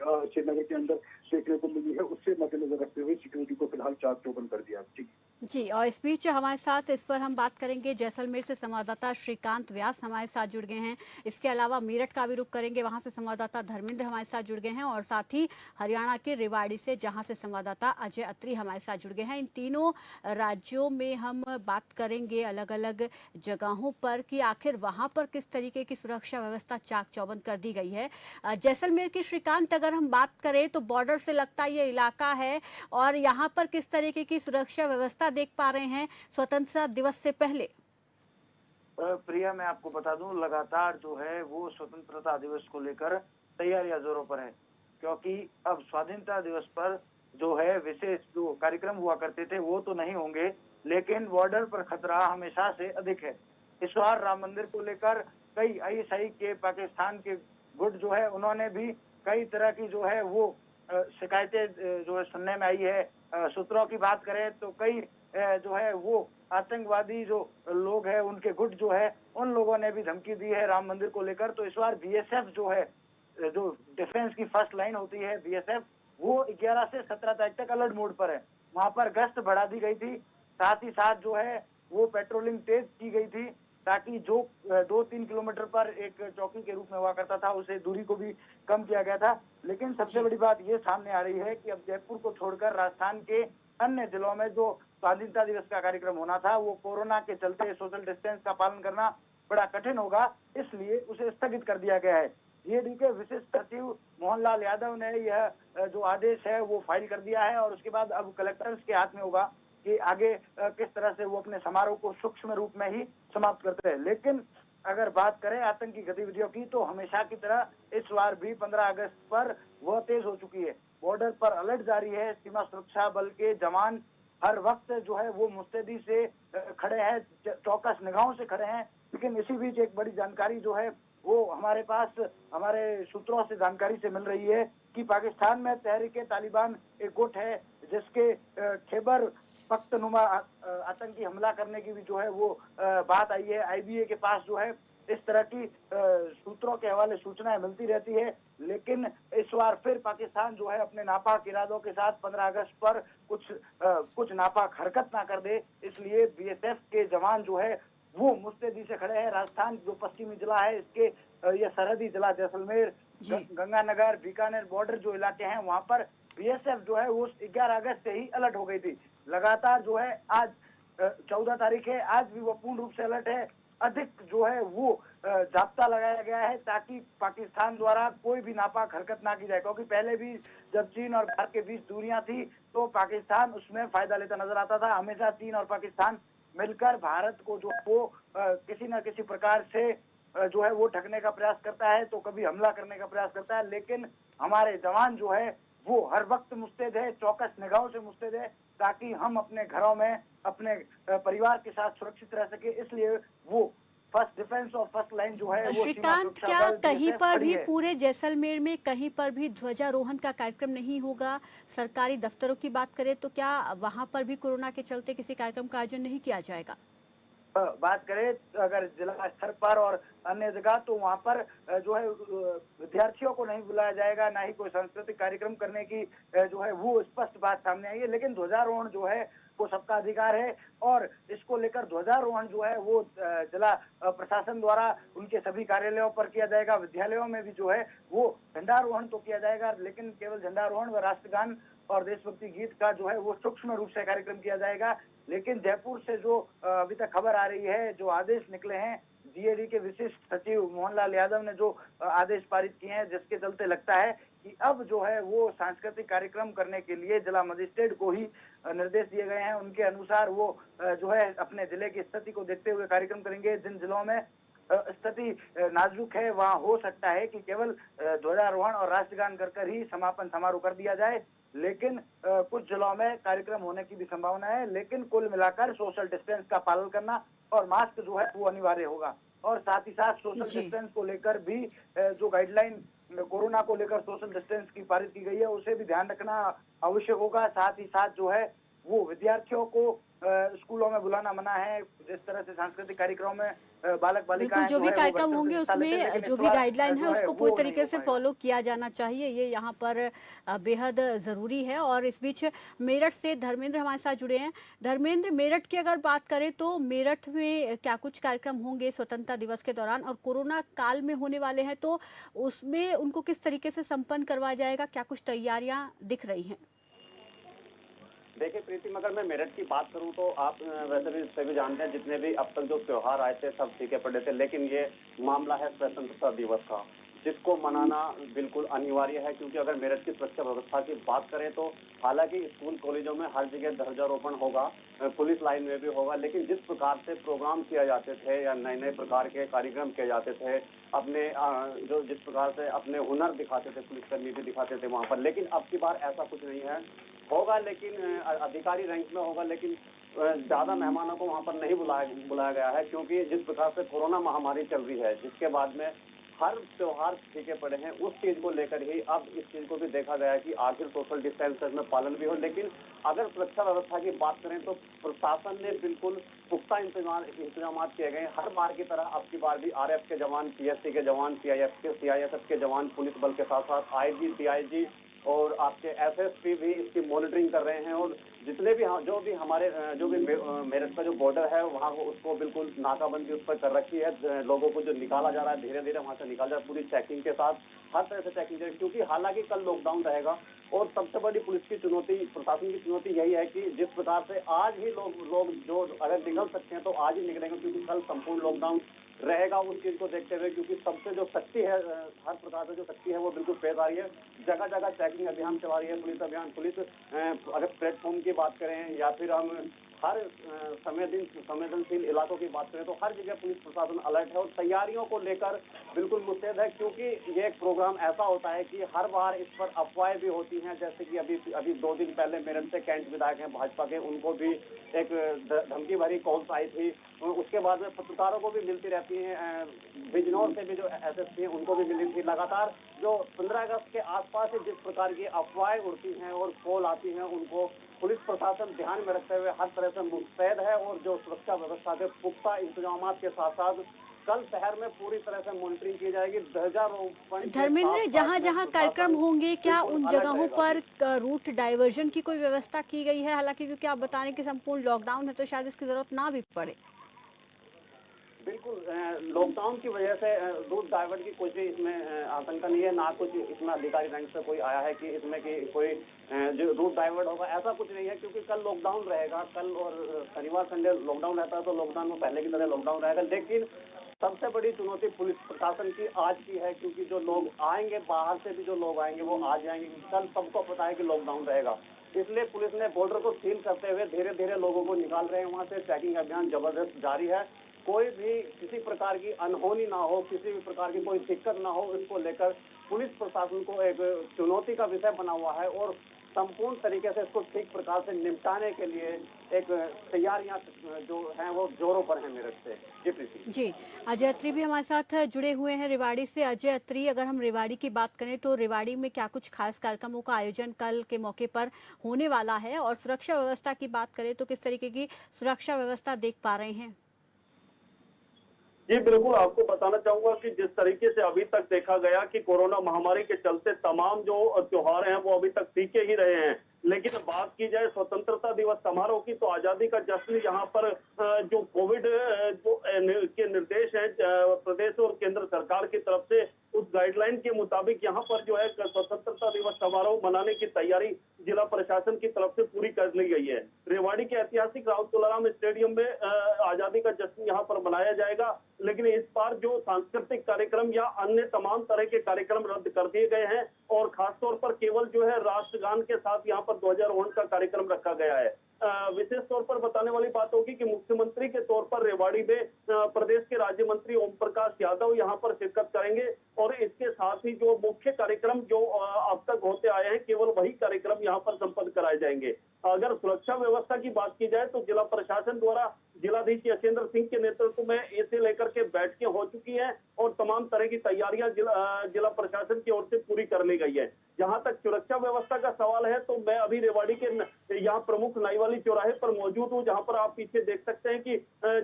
श्रीनगर के अंदर देखने को मिली है, उससे मद्देनजर रखते हुए सिक्योरिटी को फिलहाल चाक चौबंद कर दिया। जी, और इस बीच हमारे साथ इस पर हम बात करेंगे, जैसलमेर से संवाददाता श्रीकांत व्यास हमारे साथ जुड़ गए हैं। इसके अलावा मेरठ का भी रुख करेंगे, वहां से संवाददाता धर्मेंद्र हमारे साथ जुड़ गए हैं, और साथ ही हरियाणा के रेवाड़ी से जहां से संवाददाता अजय अत्री हमारे साथ जुड़ गए हैं। इन तीनों राज्यों में हम बात करेंगे अलग अलग जगहों पर कि आखिर वहां पर किस तरीके की सुरक्षा व्यवस्था चाक चौबंद कर दी गई है। जैसलमेर की श्रीकांत, अगर हम बात करें तो बॉर्डर से लगता ये इलाका है, और यहाँ पर किस तरीके की सुरक्षा व्यवस्था देख पा रहे हैं स्वतंत्रता दिवस से पहले? प्रिया, मैं आपको बता दूं, लगातार जो है वो स्वतंत्रता दिवस को लेकर तैयारियां जोरों पर है, क्योंकि अब स्वाधीनता दिवस पर जो है विशेष जो कार्यक्रम हुआ करते थे वो तो नहीं होंगे, लेकिन बॉर्डर पर खतरा हमेशा से अधिक है। इस बार राम मंदिर को लेकर कई आईएसआई के पाकिस्तान के गुट जो है उन्होंने भी कई तरह की जो है वो शिकायतें जो है सुनने में आई है। सूत्रों की बात करें तो कई जो है वो आतंकवादी जो लोग हैं उनके गुट जो है उन लोगों ने भी धमकी दी है राम मंदिर को लेकर। तो इस बार बीएसएफ जो है, जो डिफेंस की फर्स्ट लाइन होती है बीएसएफ, वो 11 से 17 तारीख तक अलर्ट मोड पर है। वहां पर गश्त बढ़ा दी गई थी, साथ ही साथ जो है वो पेट्रोलिंग तेज की गई थी, ताकि जो 2-3 किलोमीटर पर एक चौकी के रूप में हुआ करता था उसे दूरी को भी कम किया गया था। लेकिन सबसे बड़ी बात ये सामने आ रही है कि अब जयपुर को छोड़कर राजस्थान के अन्य जिलों में जो स्वाधीनता दिवस का कार्यक्रम होना था वो कोरोना के चलते सोशल डिस्टेंस का पालन करना बड़ा कठिन होगा, इसलिए उसे स्थगित कर दिया गया है। जीएडी के विशेष सचिव मोहनलाल यादव ने यह जो आदेश है वो फाइल कर दिया है, और उसके बाद अब कलेक्टर्स के हाथ में होगा कि आगे किस तरह से वो अपने समारोह को सूक्ष्म रूप में ही समाप्त करते हैं। लेकिन अगर बात करें आतंकी गतिविधियों की, तो हमेशा की तरह इस बार भी 15 अगस्त पर वह तेज हो चुकी है। बॉर्डर पर अलर्ट जारी है, सीमा सुरक्षा बल के जवान हर वक्त जो है वो मुस्तैदी से खड़े हैं, चौकस निगाहों से खड़े हैं। लेकिन इसी बीच एक बड़ी जानकारी जो है वो हमारे पास हमारे सूत्रों से जानकारी से मिल रही है कि पाकिस्तान में तहरीके तालिबान एक गुट है जिसके खैबर पख्तूनख्वा आतंकी हमला करने की भी जो है वो बात आई है। आईबीए के पास जो है इस तरह की सूत्रों के हवाले सूचनाएं मिलती रहती है। लेकिन इस बार फिर पाकिस्तान जो है अपने नापाक इरादों के साथ 15 अगस्त पर कुछ नापाक हरकत ना कर दे, इसलिए बीएसएफ के जवान जो है वो मुस्तैदी से खड़े हैं। राजस्थान जो पश्चिमी जिला है इसके ये सरहदी जिला जैसलमेर, गंगानगर, बीकानेर बॉर्डर जो इलाके हैं वहां पर बीएसएफ जो है वो 11 अगस्त से ही अलर्ट हो गई थी। लगातार जो है आज 14 तारीख है, आज भी वो पूर्ण रूप से अलर्ट है। अधिक जो है वो जाब्ता लगाया गया है ताकि पाकिस्तान द्वारा कोई भी नापाक हरकत ना की जाए, क्योंकि पहले भी जब चीन और भारत के बीच दूरियां थी तो पाकिस्तान उसमें फायदा लेता नजर आता था। हमेशा चीन और पाकिस्तान मिलकर भारत को जो वो किसी न किसी प्रकार से जो है वो ठगने का प्रयास करता है, तो कभी हमला करने का प्रयास करता है। लेकिन हमारे जवान जो है वो हर वक्त मुस्तैद है, चौकस निगाहों से मुस्तैद है, ताकि हम अपने घरों में अपने परिवार के साथ सुरक्षित रह सके। इसलिए वो फर्स्ट डिफेंस और फर्स्ट लाइन जो है वो श्रीकांत, क्या कहीं पर भी पूरे जैसलमेर में कहीं पर भी ध्वजारोहण का कार्यक्रम नहीं होगा? सरकारी दफ्तरों की बात करें तो क्या वहां पर भी कोरोना के चलते किसी कार्यक्रम का आयोजन नहीं किया जाएगा? बात करें अगर जिला स्तर पर और अन्य जगह, तो वहां पर जो है विद्यार्थियों को नहीं बुलाया जाएगा, ना ही कोई सांस्कृतिक कार्यक्रम करने की जो है वो स्पष्ट बात सामने आई है। लेकिन ध्वजारोहण जो है वो सबका अधिकार है, और इसको लेकर ध्वजारोहण जो है वो जिला प्रशासन द्वारा उनके सभी कार्यालयों पर किया जाएगा। विद्यालयों में भी जो है वो झंडारोहण तो किया जाएगा, लेकिन केवल झंडारोहण व राष्ट्रगान और देशभक्ति गीत का जो है वो सूक्ष्म रूप से कार्यक्रम किया जाएगा। लेकिन जयपुर से जो अभी तक खबर आ रही है, जो आदेश निकले हैं जीएडी के विशिष्ट सचिव मोहनलाल यादव ने जो आदेश पारित किए हैं, जिसके चलते लगता है कि अब जो है वो सांस्कृतिक कार्यक्रम करने के लिए जिला मजिस्ट्रेट को ही निर्देश दिए गए हैं। उनके अनुसार वो जो है अपने जिले की स्थिति को देखते हुए कार्यक्रम करेंगे। जिन जिलों में स्थिति नाजुक है वहां हो सकता है कि केवल ध्वजारोहण और राष्ट्रगान कर ही समापन समारोह कर दिया जाए, लेकिन कुछ जिलों में कार्यक्रम होने की भी संभावना है। लेकिन कुल मिलाकर सोशल डिस्टेंस का पालन करना और मास्क जो है वो अनिवार्य होगा, और साथ ही साथ सोशल डिस्टेंस को लेकर भी जो गाइडलाइन कोरोना को लेकर सोशल डिस्टेंस की पारित की गई है उसे भी ध्यान रखना आवश्यक होगा। साथ ही साथ जो है वो विद्यार्थियों को स्कूलों में बुलाना मना है। जिस तरह से सांस्कृतिक कार्यक्रमों में बालक बिल्कुल, बालिकाएं जो भी कार्यक्रम होंगे उसमें जो भी गाइडलाइन है उसको पूरी तरीके से फॉलो किया जाना चाहिए, ये यहाँ पर बेहद ज़रूरी है। और इस बीच मेरठ से धर्मेंद्र हमारे साथ जुड़े हैं। धर्मेंद्र, मेरठ की अगर बात करें तो मेरठ में क्या कुछ कार्यक्रम होंगे स्वतंत्रता दिवस के दौरान, और कोरोना काल में होने वाले हैं तो उसमें उनको किस तरीके से संपन्न करवाया जाएगा, क्या कुछ तैयारियां दिख रही हैं? देखिए प्रीति, अगर मैं मेरठ की बात करूं तो आप वैसे भी सभी जानते हैं जितने भी अब तक जो त्योहार आए थे सब फीके पड़े थे, लेकिन ये मामला है स्वतंत्रता दिवस का, जिसको मनाना बिल्कुल अनिवार्य है। क्योंकि अगर मेरठ की सुरक्षा व्यवस्था की बात करें तो हालांकि स्कूल कॉलेजों में हर जगह ध्वजारोपण होगा, पुलिस लाइन में भी होगा, लेकिन जिस प्रकार से प्रोग्राम किए जाते थे या नए नए प्रकार के कार्यक्रम किए जाते थे, अपने जो जिस प्रकार से अपने हुनर दिखाते थे पुलिसकर्मी भी दिखाते थे वहां पर, लेकिन अब की बार ऐसा कुछ नहीं है। होगा लेकिन अधिकारी रैंक में होगा, लेकिन ज्यादा मेहमानों को वहां पर नहीं बुलाया गया है। क्योंकि जिस प्रकार से कोरोना महामारी चल रही है, जिसके बाद में हर त्योहार फीके पड़े हैं, उस चीज को लेकर ही अब इस चीज को भी देखा गया है कि आखिर सोशल डिस्टेंस में पालन भी हो। लेकिन अगर सुरक्षा व्यवस्था की बात करें तो प्रशासन ने बिल्कुल पुख्ता इंतजाम किए गए। हर बार की तरह अब की बार भी आरएफ के जवान, पीएससी के जवान, सीआईएसएफ के जवान, पुलिस बल के साथ साथ आईजी, डीआईजी और आपके एसएसपी भी इसकी मॉनिटरिंग कर रहे हैं। और जितने भी जो भी मेरठ का जो बॉर्डर है वहाँ उसको बिल्कुल नाकाबंदी उस पर कर रखी है। लोगों को जो निकाला जा रहा है धीरे धीरे वहाँ से निकाला जा रहा है, पूरी चेकिंग के साथ हर तरह से चेकिंग करें। क्योंकि हालांकि कल लॉकडाउन रहेगा और सबसे बड़ी पुलिस की चुनौती, प्रशासन की चुनौती यही है कि जिस प्रकार से आज ही लोग जो अगर निकल सकते हैं तो आज ही निकलेंगे, क्योंकि कल संपूर्ण लॉकडाउन रहेगा। उस चीज को देखते हुए, क्योंकि सबसे जो शक्ति है, हर प्रकार से जो शक्ति है वो बिल्कुल पेश आ रही है। जगह जगह चेकिंग अभियान चला रही है पुलिस अभियान। पुलिस अगर प्लेटफॉर्म की बात करें या फिर हम हर संवेदनशील इलाकों की बात करें तो हर जगह पुलिस प्रशासन अलर्ट है और तैयारियों को लेकर बिल्कुल मुस्तैद है। क्योंकि ये एक प्रोग्राम ऐसा होता है कि हर बार इस पर अफवाहें भी होती हैं। जैसे कि अभी 2 दिन पहले मेरठ से कैंट विधायक हैं भाजपा के, उनको भी एक धमकी भरी कॉल्स आई थी। उसके बाद में पत्रकारों को भी मिलती रहती है, बिजनौर से भी जो एसएसपी है उनको भी मिली थी। लगातार जो 15 अगस्त के आसपास से जिस प्रकार की अफवाहें उड़ती हैं और कॉल आती हैं, उनको पुलिस प्रशासन ध्यान में रखते हुए हर तरह से मुस्तैद है। और जो सुरक्षा व्यवस्था के पुख्ता इंतजाम के साथ साथ कल शहर में पूरी तरह से मॉनिटरिंग की जाएगी। ध्वजारोपण, धर्मेंद्र, जहाँ जहाँ कार्यक्रम होंगे क्या उन जगहों पर रूट डाइवर्जन की कोई व्यवस्था की गई है? हालांकि क्योंकि आप बता रहे हैं कि संपूर्ण लॉकडाउन है तो शायद इसकी जरूरत ना भी पड़े। बिल्कुल, लॉकडाउन की वजह से रूट डाइवर्ट की कोई भी इसमें आशंका नहीं है। ना कुछ इसमें अधिकारी रैंक से कोई आया है कि इसमें कि कोई जो रूट डाइवर्ट होगा, ऐसा कुछ नहीं है। क्योंकि कल लॉकडाउन रहेगा, कल और शनिवार संडे लॉकडाउन रहता है तो लॉकडाउन में पहले की तरह लॉकडाउन रहेगा। लेकिन सबसे बड़ी चुनौती पुलिस प्रशासन की आज की है, क्योंकि जो लोग आएंगे, बाहर से भी जो लोग आएंगे वो आ जाएंगे। कल सबको पता है कि लॉकडाउन रहेगा, इसलिए पुलिस ने बॉर्डर को सील करते हुए धीरे धीरे लोगों को निकाल रहे हैं वहां से। चेकिंग अभियान जबरदस्त जारी है। कोई भी किसी प्रकार की अनहोनी ना हो, किसी भी प्रकार की कोई दिक्कत ना हो, इसको लेकर पुलिस प्रशासन को एक चुनौती का विषय बना हुआ है और संपूर्ण तरीके से इसको ठीक प्रकार से निपटाने के लिए एक तैयारियां जो हैं वो जोरों पर हैं मेरठ से। जी प्रीति। जी, अजय अत्री भी हमारे साथ जुड़े हुए हैं रेवाड़ी से। अजय अत्री, अगर हम रेवाड़ी की बात करें तो रेवाड़ी में क्या कुछ खास कार्यक्रमों का आयोजन कल के मौके पर होने वाला है, और सुरक्षा व्यवस्था की बात करें तो किस तरीके की सुरक्षा व्यवस्था देख पा रहे हैं? जी बिल्कुल, आपको बताना चाहूंगा कि जिस तरीके से अभी तक देखा गया कि कोरोना महामारी के चलते तमाम जो त्योहार हैं वो अभी तक फीके ही रहे हैं। लेकिन बात की जाए स्वतंत्रता दिवस समारोह की तो आजादी का जश्न यहाँ पर जो कोविड के निर्देश हैं प्रदेश और केंद्र सरकार की तरफ से, उस गाइडलाइन के मुताबिक यहाँ पर जो है स्वतंत्रता दिवस समारोह मनाने की तैयारी जिला प्रशासन की तरफ से पूरी कर ली गई है। रेवाड़ी के ऐतिहासिक राउत तुलाराम स्टेडियम में आजादी का जश्न यहाँ पर मनाया जाएगा। लेकिन इस बार जो सांस्कृतिक कार्यक्रम या अन्य तमाम तरह के कार्यक्रम रद्द कर दिए गए हैं और खासतौर पर केवल जो है राष्ट्रगान के साथ यहाँ पर ध्वजारोहण का कार्यक्रम रखा गया है। विशेष तौर पर बताने वाली बात होगी कि मुख्यमंत्री के तौर पर रेवाड़ी में प्रदेश के राज्य मंत्री ओम प्रकाश यादव यहाँ पर शिरकत करेंगे और इसके साथ ही जो मुख्य कार्यक्रम जो अब तक होते आए हैं केवल वही कार्यक्रम यहाँ पर संपन्न कराए जाएंगे। अगर सुरक्षा व्यवस्था की बात की जाए तो जिला प्रशासन द्वारा जिलाधीश यशेंद्र सिंह के नेतृत्व में इसे लेकर के बैठकें हो चुकी हैं और तमाम तरह की तैयारियां जिला प्रशासन की ओर से पूरी कर ली गई है। जहां तक सुरक्षा व्यवस्था का सवाल है तो मैं अभी रेवाड़ी के यहाँ प्रमुख नाईवाली चौराहे पर मौजूद हूँ, जहाँ पर आप पीछे देख सकते हैं कि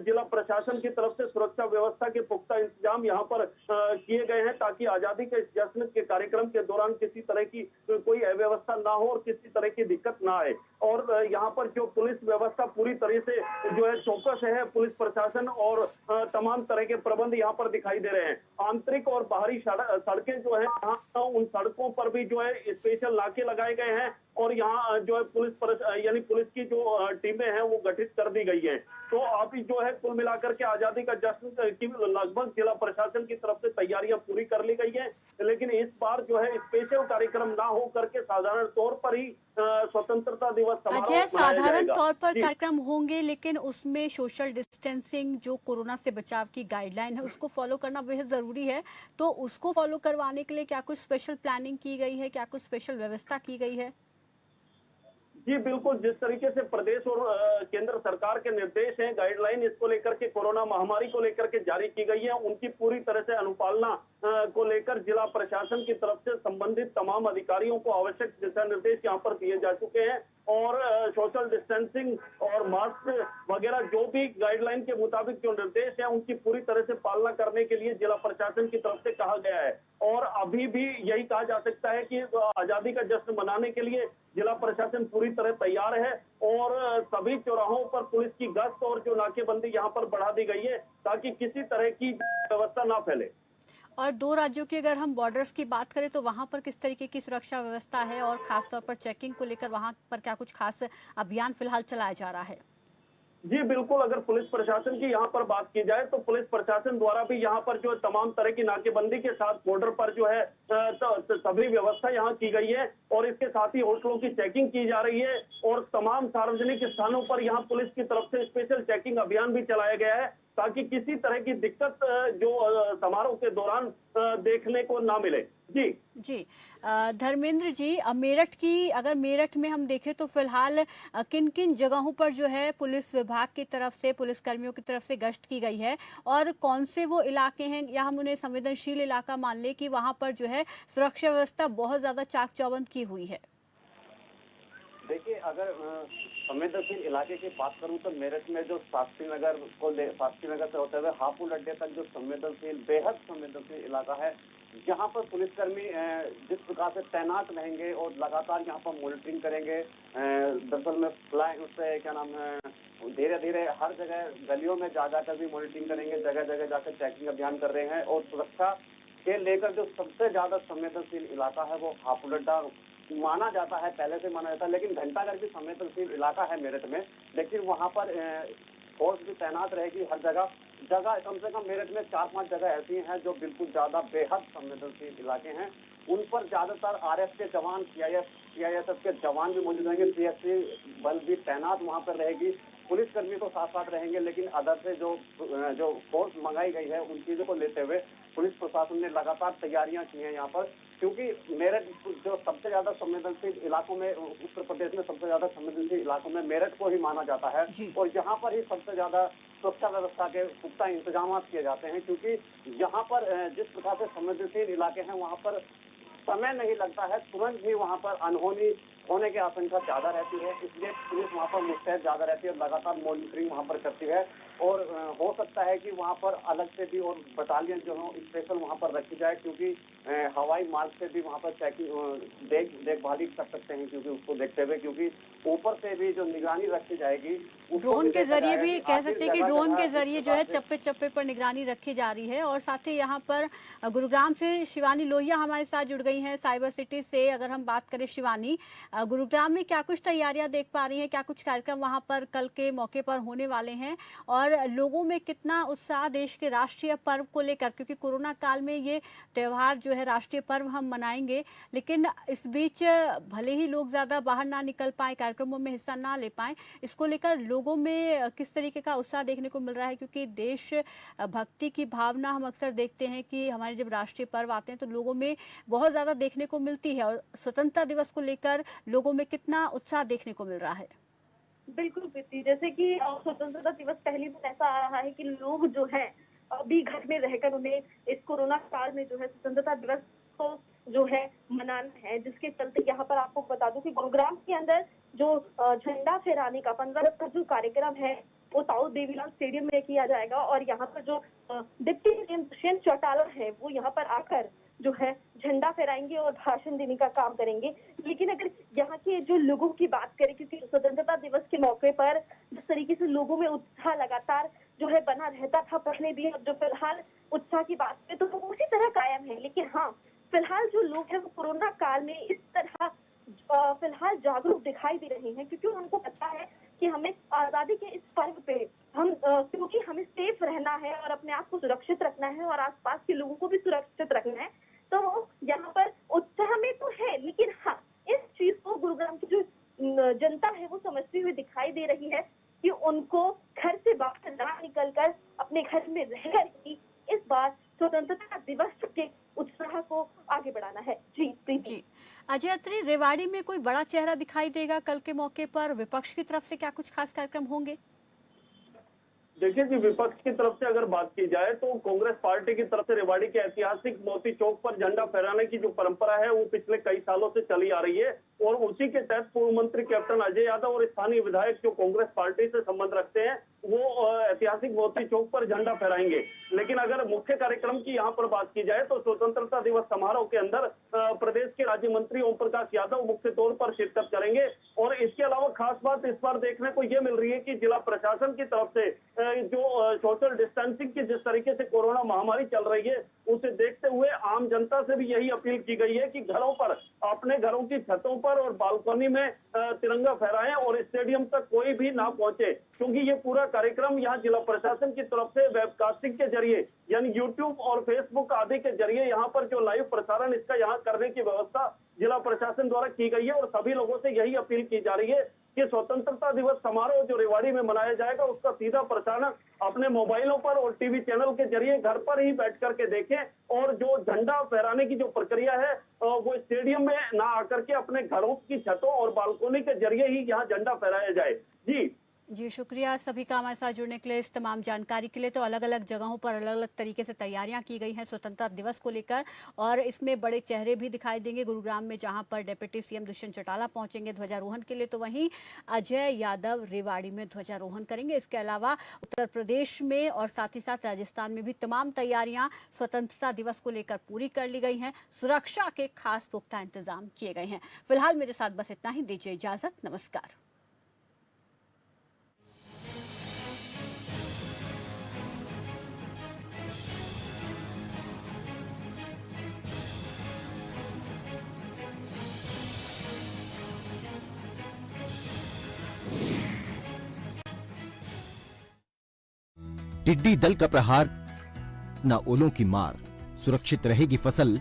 जिला प्रशासन की तरफ से सुरक्षा व्यवस्था के पुख्ता इंतजाम यहाँ पर किए गए हैं, ताकि आजादी के इस जश्न के कार्यक्रम के दौरान किसी तरह की कोई अव्यवस्था ना हो और किसी तरह की दिक्कत ना आए। और यहाँ पर जो पुलिस व्यवस्था पूरी तरह से जो है चौकस है, पुलिस प्रशासन और तमाम तरह के प्रबंध यहाँ पर दिखाई दे रहे हैं। आंतरिक और बाहरी सड़कें जो है यहाँ उन सड़कों पर भी जो है स्पेशल नाके लगाए गए हैं और यहाँ जो है पुलिस की जो टीमें हैं वो गठित कर दी गई हैं। तो अभी जो है कुल मिलाकर के आजादी का जश्न की लगभग जिला प्रशासन की तरफ से तैयारियां पूरी कर ली गई हैं, लेकिन इस बार जो है स्पेशल कार्यक्रम ना हो करके साधारण तौर पर ही स्वतंत्रता दिवस अजय, साधारण तौर पर कार्यक्रम होंगे, लेकिन उसमें सोशल डिस्टेंसिंग जो कोरोना से बचाव की गाइडलाइन है उसको फॉलो करना बेहद जरूरी है। तो उसको फॉलो करवाने के लिए क्या कुछ स्पेशल प्लानिंग की गई है, क्या कुछ स्पेशल व्यवस्था की गई है? जी बिल्कुल, जिस तरीके से प्रदेश और केंद्र सरकार के निर्देश हैं, गाइडलाइन इसको लेकर के कोरोना महामारी को लेकर के जारी की गई है, उनकी पूरी तरह से अनुपालना को लेकर जिला प्रशासन की तरफ से संबंधित तमाम अधिकारियों को आवश्यक दिशा निर्देश यहाँ पर दिए जा चुके हैं और सोशल डिस्टेंसिंग और मास्क वगैरह जो भी गाइडलाइन के मुताबिक जो निर्देश है उनकी पूरी तरह से पालना करने के लिए जिला प्रशासन की तरफ से कहा गया है। और अभी भी यही कहा जा सकता है कि आजादी का जश्न मनाने के लिए जिला प्रशासन पूरी तरह तैयार है और सभी चौराहों पर पुलिस की गश्त और जो नाकेबंदी यहाँ पर बढ़ा दी गई है ताकि किसी तरह की व्यवस्था ना फैले। और दो राज्यों की अगर हम बॉर्डर्स की बात करें तो वहां पर किस तरीके की सुरक्षा व्यवस्था है और खासतौर पर चेकिंग को लेकर वहां पर क्या कुछ खास अभियान फिलहाल चलाया जा रहा है? जी बिल्कुल, अगर पुलिस प्रशासन की यहाँ पर बात की जाए तो पुलिस प्रशासन द्वारा भी यहाँ पर जो तमाम तरह की नाकेबंदी के साथ बॉर्डर पर जो है सभी व्यवस्था यहाँ की गई है और इसके साथ ही होटलों की चेकिंग की जा रही है और तमाम सार्वजनिक स्थानों पर यहाँ पुलिस की तरफ से स्पेशल चेकिंग अभियान भी चलाया गया है ताकि किसी तरह की दिक्कत जो समारोह के दौरान देखने को ना मिले। जी धर्मेंद्र जी, मेरठ में हम देखें तो फिलहाल किन किन जगहों पर जो है पुलिस विभाग की तरफ से, पुलिस कर्मियों की तरफ से गश्त की गई है और कौन से वो इलाके हैं या हम उन्हें संवेदनशील इलाका मान ले कि वहां पर जो है सुरक्षा व्यवस्था बहुत ज्यादा चाक चौबंद की हुई है? देखिए, अगर संवेदनशील इलाके की बात करूं तो मेरठ में जो शास्त्री नगर से होते हुए हापुड़ अड्डे तक जो बेहद संवेदनशील इलाका है, जहां पर पुलिसकर्मी जिस प्रकार से तैनात रहेंगे और लगातार यहां पर मॉनिटरिंग करेंगे। दरअसल में उससे क्या नाम है, धीरे धीरे हर जगह गलियों में जा जाकर भी मॉनिटरिंग करेंगे, जगह जगह जाकर चेकिंग अभियान कर रहे हैं और सुरक्षा के लेकर जो सबसे ज्यादा संवेदनशील इलाका है वो हापुड़ अड्डा माना जाता है, पहले से माना जाता है, लेकिन घंटाघर भी संवेदनशील इलाका है मेरठ में, लेकिन वहां पर फोर्स भी तैनात रहेगी हर जगह। कम से कम मेरठ में 4-5 जगह ऐसी हैं जो बिल्कुल ज्यादा बेहद संवेदनशील इलाके हैं, उन पर ज्यादातर आरएफ के जवान, सीआईएसएफ के जवान भी मौजूद रहेंगे, सीएससी बल भी तैनात वहां पर रहेगी, पुलिसकर्मी तो साथ साथ रहेंगे, लेकिन अदर से जो फोर्स मंगाई गई है उन चीजों को लेते हुए पुलिस प्रशासन ने लगातार तैयारियां की हैं यहाँ पर, क्योंकि मेरठ जो सबसे ज्यादा संवेदनशील इलाकों में, उत्तर प्रदेश में सबसे ज्यादा संवेदनशील इलाकों में मेरठ को ही माना जाता है और यहाँ पर ही सबसे ज्यादा सुरक्षा व्यवस्था के पुख्ता इंतजाम किए जाते हैं, क्योंकि यहाँ पर जिस प्रकार से संवेदनशील इलाके हैं वहाँ पर समय नहीं लगता है, तुरंत भी वहाँ पर अनहोनी होने की आशंका ज्यादा रहती है, इसलिए पुलिस वहाँ पर मुस्तैद ज्यादा रहती है, लगातार मॉनिटरिंग वहाँ पर करती है और हो सकता है कि वहाँ पर अलग से भी और बटालियन जो है स्पेशल वहाँ पर रखी जाए, क्योंकि हवाई मार्ग से भी वहाँ पर चेकिंग देखभाली कर सकते हैं, क्योंकि उसको देखते हुए, क्योंकि ऊपर से भी जो निगरानी रखी जाएगी ड्रोन के जरिए भी कह सकते हैं कि ड्रोन के जरिए जो है चप्पे चप्पे पर निगरानी रखी जा रही है। और साथ ही यहाँ पर गुरुग्राम से शिवानी लोहिया हमारे साथ जुड़ गई हैं साइबर सिटी से। अगर हम बात करें शिवानी, गुरुग्राम में क्या कुछ तैयारियां देख पा रही हैं, क्या कुछ कार्यक्रम वहां पर कल के मौके पर होने वाले हैं और लोगों में कितना उत्साह देश के राष्ट्रीय पर्व को लेकर, क्योंकि कोरोना काल में ये त्योहार जो है राष्ट्रीय पर्व हम मनाएंगे, लेकिन इस बीच भले ही लोग ज्यादा बाहर ना निकल पाए, कार्यक्रमों में हिस्सा ना ले पाए, इसको लेकर लोगों में किस तरीके का उत्साह देखने को मिल रहा है? क्योंकि देश भक्ति की भावना हम अक्सर देखते हैं कि हमारे जब राष्ट्रीय पर्व आते हैं तो लोगों में बहुत ज्यादा देखने को मिलती है, और स्वतंत्रता दिवस को लेकर लोगों में कितना उत्साह देखने को मिल रहा है? बिल्कुल प्रीति, जैसे कि स्वतंत्रता दिवस पहली बार ऐसा आ रहा है कि लोग जो है अभी घर में रहकर उन्हें इस कोरोना काल में जो है स्वतंत्रता दिवस को जो है मनाना है, जिसके चलते यहाँ पर आपको बता दूं कि गुरुग्राम के अंदर जो झंडा फहराने का 15 अगस्त का जो कार्यक्रम है वो साउथ देवीलाल स्टेडियम में किया जाएगा और यहाँ पर जो डिप्टी सीएम दुष्यंत चौटाला है वो यहाँ पर आकर जो है झंडा फहराएंगे और भाषण देने का काम करेंगे। लेकिन अगर यहाँ के जो लोगों की बात करें, क्योंकि स्वतंत्रता दिवस के मौके पर जिस तरीके से लोगों में उत्साह लगातार जो है बना रहता था पहले भी, अब जो फिलहाल उत्साह की बात करें तो वो उसी तरह कायम है। लेकिन हाँ, फिलहाल जो लोग हैं वो कोरोना काल में इस तरह फिलहाल जागरूक दिखाई दे रहे हैं, क्योंकि उनको पता है कि हमें आजादी के इस पर्व पे हम क्योंकि हमें सेफ रहना है और अपने आप को सुरक्षित रखना है और आसपास के लोगों को भी सुरक्षित रखना है, तो यहाँ पर उत्साह में तो है। लेकिन हाँ, इस चीज को गुरुग्राम की जो जनता है वो समझती हुई दिखाई दे रही है कि उनको घर से बाहर ना निकलकर अपने घर में रहकर ही इस बार स्वतंत्रता दिवस के उत्साह को आगे बढ़ाना है। जी प्रीति। जी अजय अत्री, रेवाड़ी में कोई बड़ा चेहरा दिखाई देगा कल के मौके पर? विपक्ष की तरफ से क्या कुछ खास कार्यक्रम होंगे? देखिए जी, विपक्ष की तरफ से अगर बात की जाए तो कांग्रेस पार्टी की तरफ से रेवाड़ी के ऐतिहासिक मोती चौक पर झंडा फहराने की जो परंपरा है वो पिछले कई सालों से चली आ रही है और उसी के तहत पूर्व मंत्री कैप्टन अजय यादव और स्थानीय विधायक जो कांग्रेस पार्टी से संबंध रखते हैं वो ऐतिहासिक मोती चौक पर झंडा फहराएंगे। लेकिन अगर मुख्य कार्यक्रम की यहाँ पर बात की जाए तो स्वतंत्रता दिवस समारोह के अंदर प्रदेश के राज्य मंत्री ओम प्रकाश यादव मुख्य तौर पर शिरकत करेंगे। और इसके अलावा खास बात इस बार देखने को ये मिल रही है कि जिला प्रशासन की तरफ से जो सोशल डिस्टेंसिंग की जिस तरीके से कोरोना महामारी चल रही है उसे देखते हुए आम जनता से भी यही अपील की गई है कि घरों पर, अपने घरों की छतों पर और बालकनी में तिरंगा फहराएं और स्टेडियम तक कोई भी ना पहुंचे, क्योंकि ये पूरा कार्यक्रम यहाँ जिला प्रशासन की तरफ से वेबकास्टिंग के जरिए यानी यूट्यूब और फेसबुक आदि के जरिए यहाँ पर जो लाइव प्रसारण इसका यहाँ करने की व्यवस्था जिला प्रशासन द्वारा की गई है। और सभी लोगों से यही अपील की जा रही है कि स्वतंत्रता दिवस समारोह जो रेवाड़ी में मनाया जाएगा उसका सीधा प्रसारण अपने मोबाइलों पर और टीवी चैनल के जरिए घर पर ही बैठ करके देखें और जो झंडा फहराने की जो प्रक्रिया है वो स्टेडियम में ना आकर के अपने घरों की छतों और बालकोनी के जरिए ही यहाँ झंडा फहराया जाए। जी शुक्रिया सभी का हमारे साथ जुड़ने के लिए, इस तमाम जानकारी के लिए। तो अलग अलग जगहों पर अलग अलग तरीके से तैयारियां की गई हैं स्वतंत्रता दिवस को लेकर और इसमें बड़े चेहरे भी दिखाई देंगे गुरुग्राम में, जहां पर डिप्टी सीएम दुष्यंत चौटाला पहुंचेंगे ध्वजारोहण के लिए, तो वहीं अजय यादव रेवाड़ी में ध्वजारोहण करेंगे। इसके अलावा उत्तर प्रदेश में और साथ ही साथ राजस्थान में भी तमाम तैयारियां स्वतंत्रता दिवस को लेकर पूरी कर ली गई हैं। सुरक्षा के खास पुख्ता इंतजाम किए गए हैं। फिलहाल मेरे साथ बस इतना ही, दीजिए इजाजत, नमस्कार। टिड्डी दल का प्रहार न ओलों की मार, सुरक्षित रहेगी फसल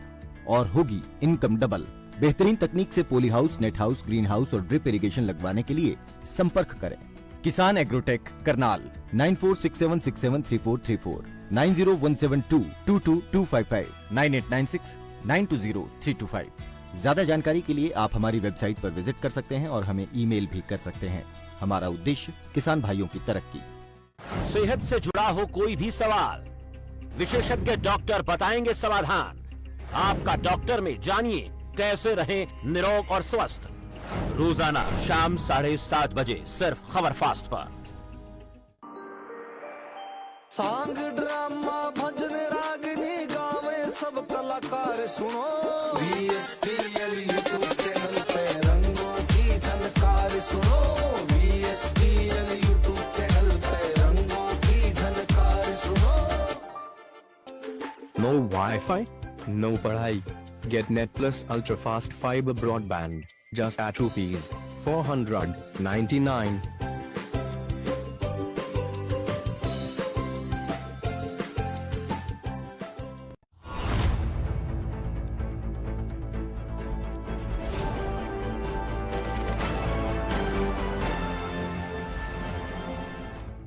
और होगी इनकम डबल। बेहतरीन तकनीक से poly house, net house, green house और ड्रिप इरिगेशन लगवाने के लिए संपर्क करें। किसान एग्रोटेक करनाल 9467673434, 9017222255, 9896920325। ज्यादा जानकारी के लिए आप हमारी वेबसाइट पर विजिट कर सकते हैं और हमें ईमेल भी कर सकते हैं। हमारा उद्देश्य किसान भाइयों की तरक्की। सेहत से जुड़ा हो कोई भी सवाल, विशेषज्ञ डॉक्टर बताएंगे समाधान। आपका डॉक्टर में जानिए कैसे रहें निरोग और स्वस्थ। रोजाना शाम 7:30 बजे सिर्फ खबर फास्ट पर। सांग, ड्रामा, भजन, रागनी गावे सब कलाकार सुनो। VSPL यूट्यूब चैनल पे रंगों की झनकार सुनो। VSPL यूट्यूब चैनल पे रंगों की झनकार सुनो। No Wi-Fi, no पढ़ाई. Get Net Plus Ultra Fast Fiber Broadband just at ₹499.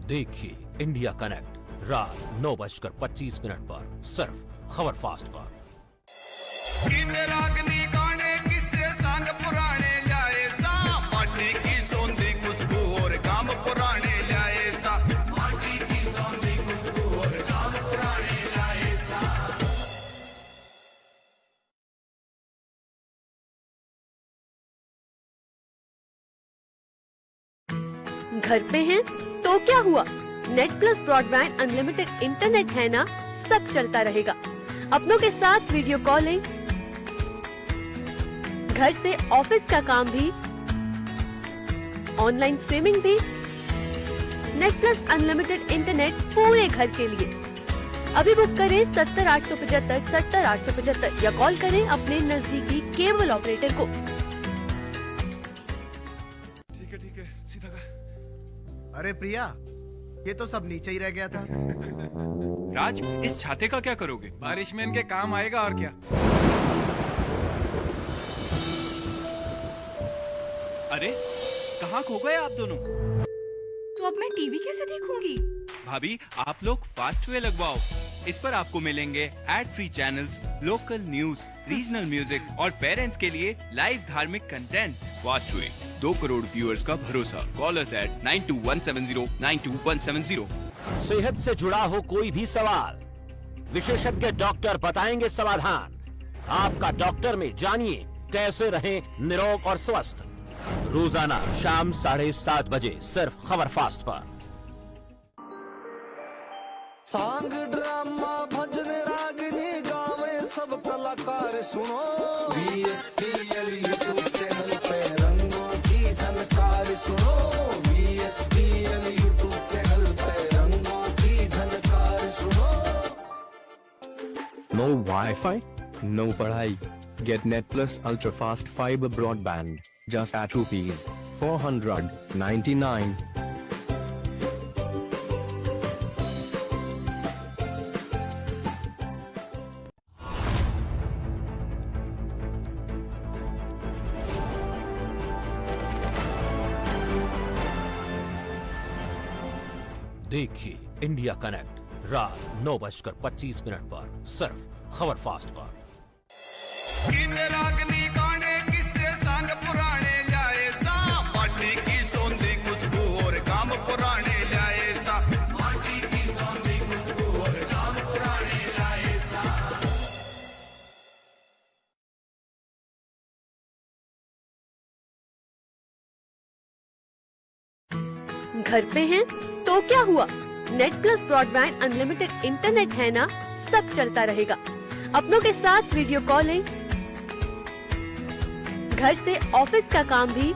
देखिए इंडिया कनेक्ट रात 9:25 पर सिर्फ खबर फास्ट पर। घर पे हैं तो क्या हुआ, net plus broadband unlimited internet है ना, सब चलता रहेगा। अपनों के साथ वीडियो कॉलिंग, घर से ऑफिस का काम भी, ऑनलाइन स्ट्रीमिंग भी, नेट प्लस अनलिमिटेड इंटरनेट पूरे घर के लिए। अभी बुक करें 70-875 70-875 या कॉल करें अपने नजदीकी केबल ऑपरेटर को। ठीक है सीधा कर। अरे प्रिया, ये तो सब नीचे ही रह गया था। राज, इस छाते का क्या करोगे? बारिश में इनके काम आएगा और क्या। अरे कहाँ खो गए आप दोनों? तो अब मैं टीवी कैसे देखूंगी? भाभी, आप लोग फास्ट वे लगवाओ। इस पर आपको मिलेंगे ad free channels, local news, regional music और पेरेंट्स के लिए लाइव धार्मिक content. Fast way, 2 crore viewers का भरोसा। Call us at 9217092170 9217092170। सेहत से जुड़ा हो कोई भी सवाल, विशेषज्ञ डॉक्टर बताएंगे समाधान। आपका डॉक्टर में जानिए कैसे रहें निरोग और स्वस्थ। रोजाना शाम 7:30 बजे सिर्फ खबर फास्ट पर। सांग ड्रामा भजन रागनी गावे सब कलाकार सुनो। VSPL यूट्यूब चैनल पे रंगों की झनकार सुनो। VSPL यूट्यूब चैनल पे रंगों की झनकार सुनो। No Wi-Fi, no पढ़ाई. Get Net Plus Ultra Fast Fiber Broadband just at ₹499. देखिए इंडिया कनेक्ट रात 9:25 पर सिर्फ खबर फास्ट पर। रागनी गाने किस्से संग पुराने लाए सा, माटी की सौंधी खुशबू और काम पुराने लाए सा। माटी की सौंधी खुशबू और काम पुराने लाए सा। घर पे हैं तो क्या हुआ, net plus broadband unlimited internet है ना, सब चलता रहेगा। अपनों के साथ वीडियो कॉलिंग, घर से ऑफिस का काम भी,